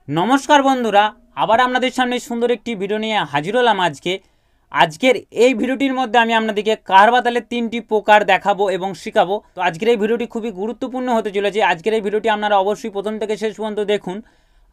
নমস্কার বন্ধুরা, আবার আপনাদের সামনে সুন্দর একটি ভিডিও নিয়ে হাজির হলাম। আজকের এই ভিডিওটির মধ্যে আমি আপনাদেরকে কারবাতালের 3টি প্রকার দেখাবো এবং শেখাবো। তো আজকের এই ভিডিওটি খুবই গুরুত্বপূর্ণ হতে চলেছে। আজকের এই ভিডিওটি আপনারা অবশ্যই প্রথম থেকে শেষ পর্যন্ত দেখুন।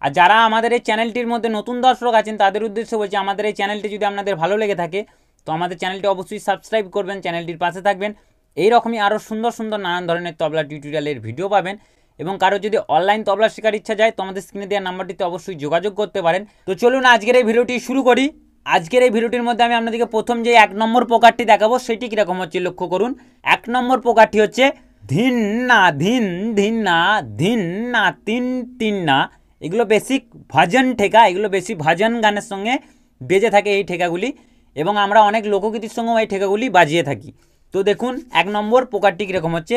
আর যারা আমাদের এই চ্যানেলটির মধ্যে নতুন দর্শক আছেন তাদের উদ্দেশ্যে বলছি, আমাদের এই চ্যানেলটি যদি আপনাদের ভালো লেগে থাকে তো আমাদের চ্যানেলটি অবশ্যই সাবস্ক্রাইব করবেন, চ্যানেলটির পাশে থাকবেন। এইরকমই আরও সুন্দর সুন্দর নানান ধরনের তবলা টিউটোরিয়ালের ভিডিও পাবেন। এবং কারো যদি অনলাইন তবলা শেখার ইচ্ছা যায় তো আমাদের স্ক্রিনে দেওয়া নাম্বারটিতে অবশ্যই যোগাযোগ করতে পারেন। তো চলুন আজকের এই ভিডিওটি শুরু করি। আজকের এই ভিডিওটির মধ্যে আমি আপনাদেরকে প্রথম যে 1 নম্বর প্রকারটি দেখাবো সেটি কীরকম হচ্ছে লক্ষ্য করুন। 1 নম্বর প্রকারটি হচ্ছে ধিন না ধিন ধিন না ধিন না তিন তিন না। এগুলো বেসিক ভজন ঠেকা, এগুলো বেশি ভজন গানের সঙ্গে বেজে থাকে এই ঠেকাগুলি, এবং আমরা অনেক লোকগীতির সঙ্গেও এই ঠেকাগুলি বাজিয়ে থাকি। তো দেখুন 1 নম্বর প্রকারটি কীরকম হচ্ছে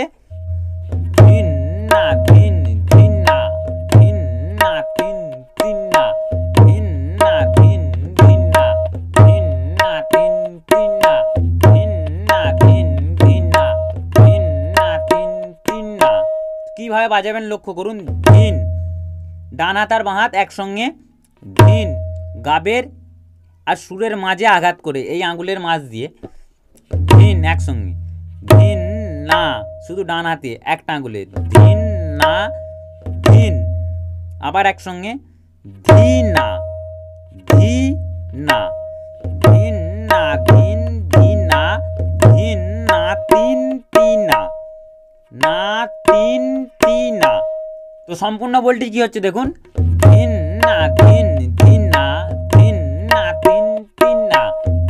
ধিন না ধিন ধিন না ধিন না তিন তিন না ধিন না ধিন ধিন না ধিন না তিন তিন না ধিন না ধিন ধিন না ধিন না তিন তিন না। কীভাবে বাজাবেন লক্ষ্য করুন। ধিন, ডান হাত আর বাঁ হাত একসঙ্গে ধিন, গাবের আর সুরের মাঝে আঘাত করে এই আঙুলের মাঝ দিয়ে ধিন একসঙ্গে, ধিন না শুধু ডান হাতে একটা আঙুলে ধিন না ধিন, আবার একসঙ্গে ধি না ধি না ধিন না ধিন ধি না ধিন না তিন তিন না না তিন তিন না। তো সম্পূর্ণ বলটি কি হচ্ছে দেখুন, ধিন না ধিন ধিন না ধিন না তিন তিন না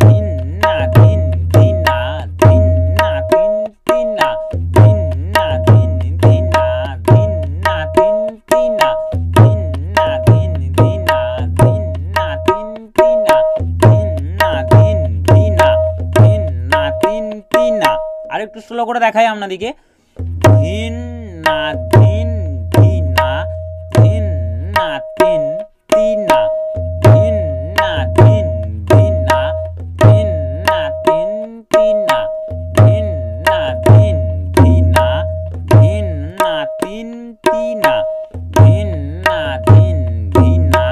ধিন না ধিন ধিন না ধিন না তিন তিন না ধিন না ধিন ধিন না ধিন না তিন তিন না ধিন না ধিন ধিন না ধিন না তিন তিন না ধিন না ধিন ধিন না ধিন না তিন তিন না। আরেকটু স্লো করে দেখাই আপনাদেরকে, ধিন না ধিন ধিন না ধিন না তিন তিন না ধিন না ধিন ধিন না ধিন না তিন তিন না ধিন না ধিন ধিন না ধিন না তিন তিন না ধিন না ধিন ধিন না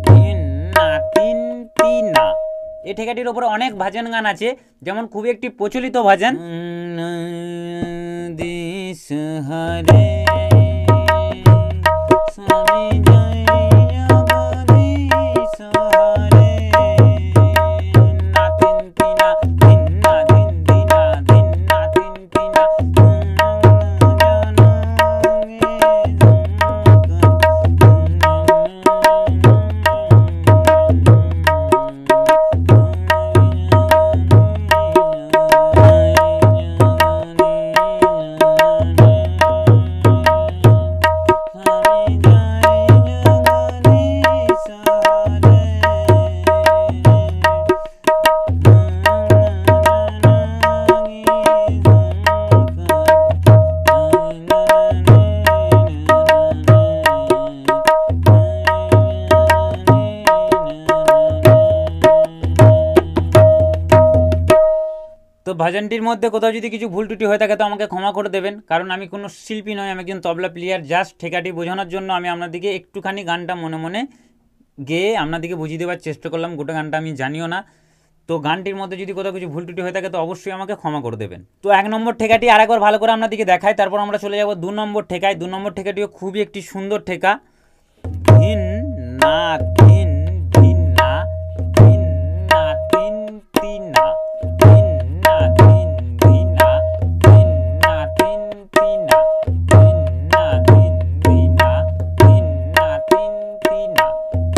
ধিন না তিন তিন না। এই ঠেকাটির ওপরে অনেক ভজন গান আছে, যেমন খুবই একটি প্রচলিত ভজন দিস হরে স্বামী জয় জগদীশ হরে না তিন তিনা ধিন না ধিন ধিনা ধিন না তিন তিনা তো ভজনটির মধ্যে কোথাও যদি কিছু ভুল ত্রুটি হয়ে থাকে তো আমাকে ক্ষমা করে দেবেন, কারণ আমি কোনো শিল্পী নয়, আমি একজন তবলা প্লেয়ার। জাস্ট ঠেকাটি বোঝানোর জন্য আমি আপনাদেরকে একটুখানি গানটা মনে মনে গেয়ে আপনাদেরকে বুঝিয়ে দেওয়ার চেষ্টা করলাম। গোটা গানটা আমি জানিও না। তো গানটির মধ্যে যদি কোথাও কিছু ভুল ত্রুটি হয়ে থাকে তো অবশ্যই আমাকে ক্ষমা করে দেবেন। তো 1 নম্বর ঠেকাটি আরেকবার ভালো করে আপনাদেরকে দেখাই, তারপর আমরা চলে যাব 2 নম্বর ঠেকায়। 2 নম্বর ঠেকাটিও খুবই একটি সুন্দর ঠেকা, ধিন না ধিন ধিন না ধিন না তিন তিন না ধিন না ধিন ধিন না ধিন না তিন তিন না ধিন না ধিন ধিন না ধিন না তিন তিন না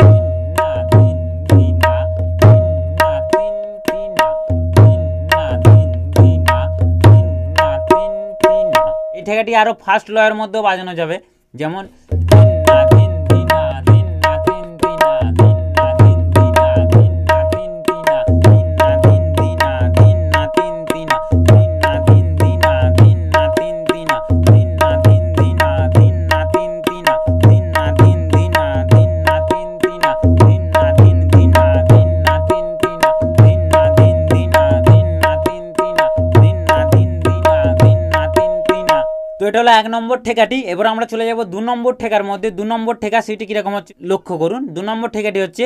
ধিন না ধিন ধিন না ধিন না তিন তিন না ধিন না ধিন ধিন না ধিন না তিন তিন না। এই ঠেকাটি আরো ফাস্ট লয়ের মধ্যেও বাজানো যাবে, যেমন ধিন না ধিন ধিন না ধিন না তিন তিন না ধিন না ধিন ধিন না ধিন না তিন তিন না ধিন না ধিন ধিন না ধিন না তিন তিন না ধিন না ধিন ধিন না ধিন না তিন তিন না ধিন না ধিন ধিন না ধিন না তিন তিন না ধিন না ধিন ধিন না ধিন না তিন তিন না ধিন না ধিন ধিন না ধিন না তিন তিন না ধিন না ধিন ধিন না ধিন না তিন তিন না ধিন না ধিন ধিন না ধিন না তিন তিন না। তো এটা হলো 1 নম্বর ঠেকাটি। এবার আমরা চলে যাব 2 নম্বর ঠেকার মধ্যে। 2 নম্বর ঠেকা সেটি কীরকম হচ্ছে লক্ষ্য করুন। 2 নম্বর ঠেকাটি হচ্ছে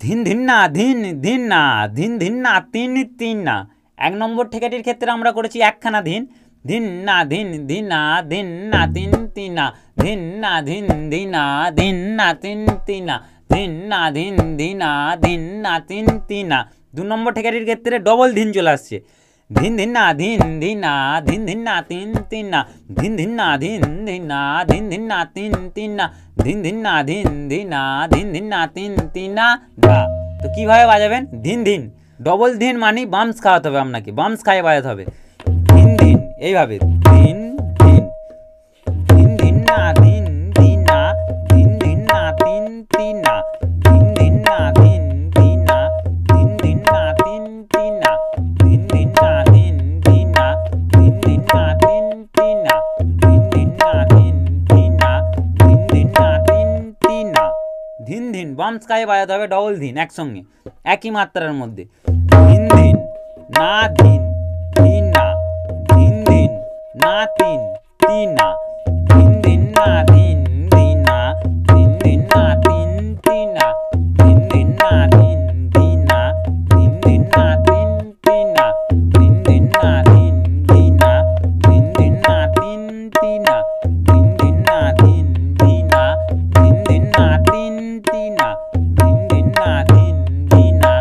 ধিন ধিন না ধিন ধিন না ধিন ধিন না তিন তিন না। 1 নম্বর ঠেকাটির ক্ষেত্রে আমরা করেছি একখানা ধিন, ধিন না ধিন ধিন না ধিন না তিন তিন না ধিন না ধিন ধিন না ধিন না তিন তিন না ধিন না ধিন ধিন না ধিন না তিন তিন না। 2 নম্বর ঠেকাটির ক্ষেত্রে ডবল ধিন চলে আসছে, ধিন ধিন না ধিন ধিন না ধিন ধিন না তিন তিন না ধিন ধিন না ধিন ধিন না ধিন ধিন না তিন তিন না ধিন ধিন না ধিন ধিন না ধিন ধিন না তিন তিন না ধা। তো কীভাবে বাজাবেন? ধিন ধিন ডবল ধিন মানে বামস খাওয়াতে হবে আপনাকে, বামস খাইয়ে বাজাতে হবে। ধিন ধিন এইভাবে ধিন ধিন ধিন ধিন না ধিন ধিন না ধিন ধিন না তিন তিন না ধিন ধিন না ধিন ধিন না ধিন ধিন না তিন তিন না ধিন ধিন না ধিন ধিন না ধিন ধিন না তিন তিন না ধিন ধিন না ধিন ধিন না ধিন ধিন না তিন তিন না। ধিন ধিন বামস খাইয়ে বাজাতে হবে ডবল ধিন একসঙ্গে একই মাত্রার মধ্যে। ধিন ধিন না ধিন ধিন না ধিন ধিন না তিন তিন না ধিন ধিন না ধিন ধিন না ধিন ধিন না তিন তিন না ধিন ধিন না ধিন ধিন না ধিন ধিন না তিন তিন না ধিন ধিন না ধিন ধিন না ধিন ধিন না তিন তিন না ধিন ধিন না ধিন ধিন না ধিন ধিন না তিন তিন না ধিন ধিন না ধিন ধিন না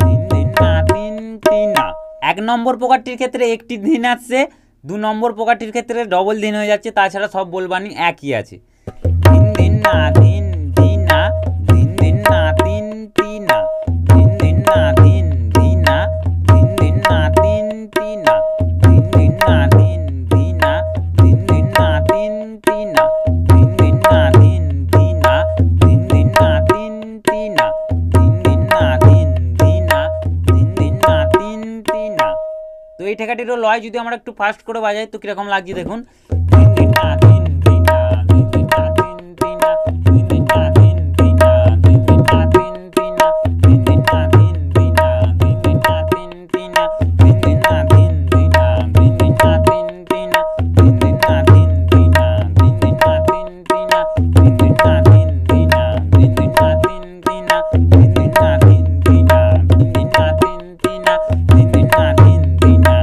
ধিন ধিন না তিন তিন না। 1 নম্বর প্রকারটির ক্ষেত্রে একটি ধিন আসছে, 2 নম্বর প্রকারটির ক্ষেত্রে ডবল ধিন হয়ে যাচ্ছে, তাছাড়া সব বলবানি একই আছে। ধিন ধিন না ধিন ধিন না ধিন ধিন না তিন তিন না ধিন ধিন না ধিন ধিন না ধিন ধিন না তিন তিন না ধিন ধিন না ধিন ধিন না ধিন ধিন না তিন তিন না ধিন ধিন না ধিন ধিন না ধিন ধিন না তিন তিন না ধিন ধিন না ধিন ধিন না ধিন ধিন না তিন তিন না। তো এই ঠেকাটিরও লয় যদি আমরা একটু ফাস্ট করে বাজাই তো কীরকম লাগছে দেখুন। ধিন ধিন না ধিন ধিন না ধিন ধিন না তিন তিন না ধিন ধিন না ধিন ধিন না ধিন ধিন না তিন তিন না ধিন ধিন না ধিন ধিন না ধিন ধিন না তিন তিন না ধিন ধিন না ধিন ধিন না ধিন ধিন না তিন তিন না ধিন ধিন না ধিন ধিন না ধিন ধিন না তিন তিন না ধিন ধিন না ধিন ধিন না ধিন ধিন না তিন তিন না ধিন ধিন না ধিন ধিন না ধিন ধিন না তিন তিন না ধিন ধিন না ধিন ধিন না ধিন ধিন না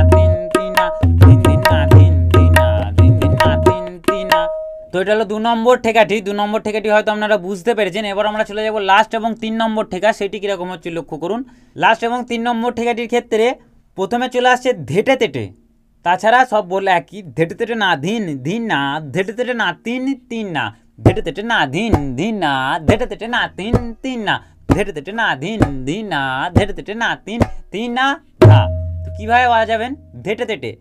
তিন তিন না ধিন ধিন না ধিন ধিন না ধিন ধিন না তিন তিন না। তো এটা হলো 2 নম্বর ঠেকাটি। 2 নম্বর ঠেকাটি হয়তো আপনারা বুঝতে পেরেছেন। এবার আমরা চলে যাব লাস্ট এবং 3 নম্বর ঠেকা, সেটি কীরকম হচ্ছে লক্ষ্য করুন। লাস্ট এবং 3 নম্বর ঠেকাটির ক্ষেত্রে প্রথমে চলে আসছে ধেটে তেটে, তাছাড়া সব বললে একই। ধেটে তেটে না ধিন ধিন না ধেটে তেটে না তিন তিন না ধেটে তেটে না ধিন ধিন না ধেটে তেটে না তিন তিন না ধেটে তেটে না ধিন ধিন না ধেটে তেটে না তিন তিন না ধা। তো কীভাবে বাজাবেন? ধেটে তেটে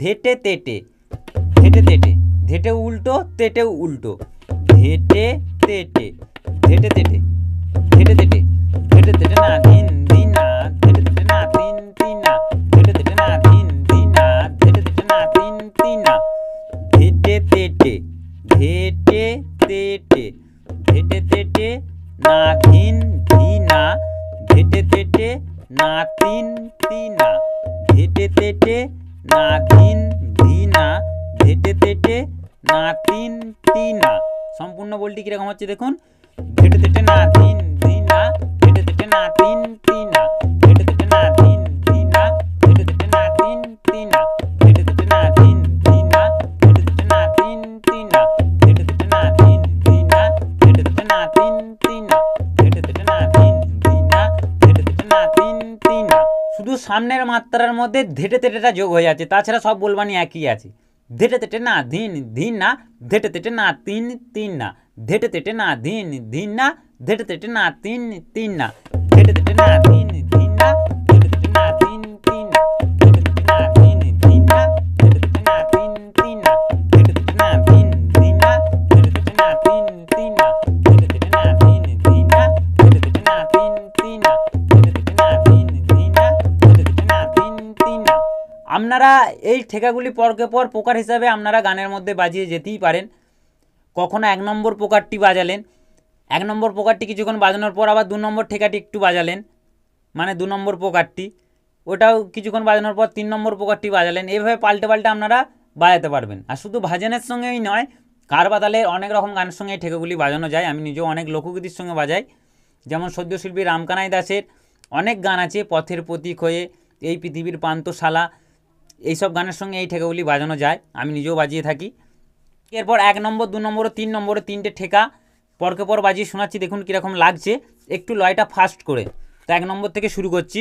ধেটে তেটে ধেটে তেটে ধেটে উল্টো তেটে উল্টো ধেটে তেটে ধেটে তেটে ধেটে তেটে ধেটে তেটে না ধিন ধিন না ধেটে তেটে না তিন তিন না ধেটে তেটে না ধিন ধিন না ধেটে তেটে না তিন তিন না ধেটে তেটে ধেটে তেটে ধেটে তেটে না ধিন ধিন না ধেটে তেটে না তিন তিন না ধেটে তেটে না ধিন ধিন না ধেটে তেটে না তিন তিন না। সম্পূর্ণ বলটি কীরকম হচ্ছে দেখুন। ধেটে তেটে না ধিন ধিন না ধেটে তেটে না তিন তিন না ধেটে তেটে না ধিন ধিন না ধেটে তেটে না তিন তিন না ধেটে তেটে না ধিন ধিন না ধেটে তেটে না তিন তিন না ধেটে তেটে না ধিন ধিন না ধেটে তেটে না তিন তিন না ধেটে তেটে না ধিন ধিন না ধেটে তেটে না তিন তিন না। শুধু সামনের মাত্রার মধ্যে ধেটে তেটেটা যোগ হয়ে যাচ্ছে, তাছাড়া সব বলবানি একই আছে। ধেটে তেটে না ধিন ধিন না ধেটে তেটে না তিন তিন না ধেটে তেটে না ধিন ধিন না ধেটে তেটে না তিন তিন না ধেটে তেটে না ধিন ধিন না ধেটে তেটে না তিন তিন না ধেটে তেটে না ধিন ধিন না ধেটে তেটে না তিন তিন না ধেটে তেটে না ধিন ধিন না ধেটে তেটে না তিন তিন না ধেটে তেটে না ধিন ধিন না ধেটে তেটে না তিন তিন না ধেটে তেটে না ধিন ধিন না ধেটে তেটে না তিন তিন না। আপনারা এই ঠেকাগুলি পরকে পর প্রকার হিসাবে আপনারা গানের মধ্যে বাজিয়ে যেতেই পারেন। কখনো 1 নম্বর প্রকারটি বাজালেন, 1 নম্বর প্রকারটি কিছুক্ষণ বাজানোর পর আবার 2 নম্বর ঠেকাটি একটু বাজালেন, মানে 2 নম্বর প্রকারটি, ওটাও কিছুক্ষণ বাজানোর পর 3 নম্বর প্রকারটি বাজালেন। এইভাবে পাল্টে পাল্টে আপনারা বাজাতে পারবেন। আর শুধু ভাজনের সঙ্গেই নয়, কারবাতালের অনেক রকম গানের সঙ্গে এই ঠেকাগুলি বাজানো যায়। আমি নিজেও অনেক লোকগীতির সঙ্গে বাজাই, যেমন সদ্যশিল্পী রামকানাই দাসের অনেক গান আছে, পথের প্রতীক হয়ে, এই পৃথিবীর পান্থশালা, এইসব গানের সঙ্গে এই ঠেকাগুলি বাজানো যায়, আমি নিজেও বাজিয়ে থাকি। এরপর 1 নম্বর 2 নম্বর 3 নম্বরে 3টে ঠেকা পরকে পর বাজিয়ে শোনাচ্ছি, দেখুন কীরকম লাগছে, একটু লয়টা ফাস্ট করে। তো 1 নম্বর থেকে শুরু করছি।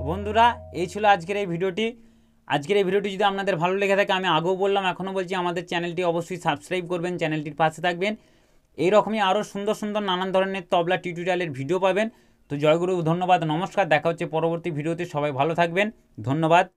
বন্ধুরা, এই ছিল আজকের এই ভিডিওটি। আজকের এই ভিডিওটি যদি আপনাদের ভালো লেগে থাকে, আমি আগেও বললাম এখনও বলছি, আমাদের চ্যানেলটি অবশ্যই সাবস্ক্রাইব করবেন, চ্যানেলটির পাশে থাকবেন। এইরকমই আরও সুন্দর সুন্দর নানান ধরনের তবলা টিউটোরিয়ালের ভিডিও পাবেন। তো জয়গুরু, ধন্যবাদ, নমস্কার। দেখা হচ্ছে পরবর্তী ভিডিওতে। সবাই ভালো থাকবেন, ধন্যবাদ।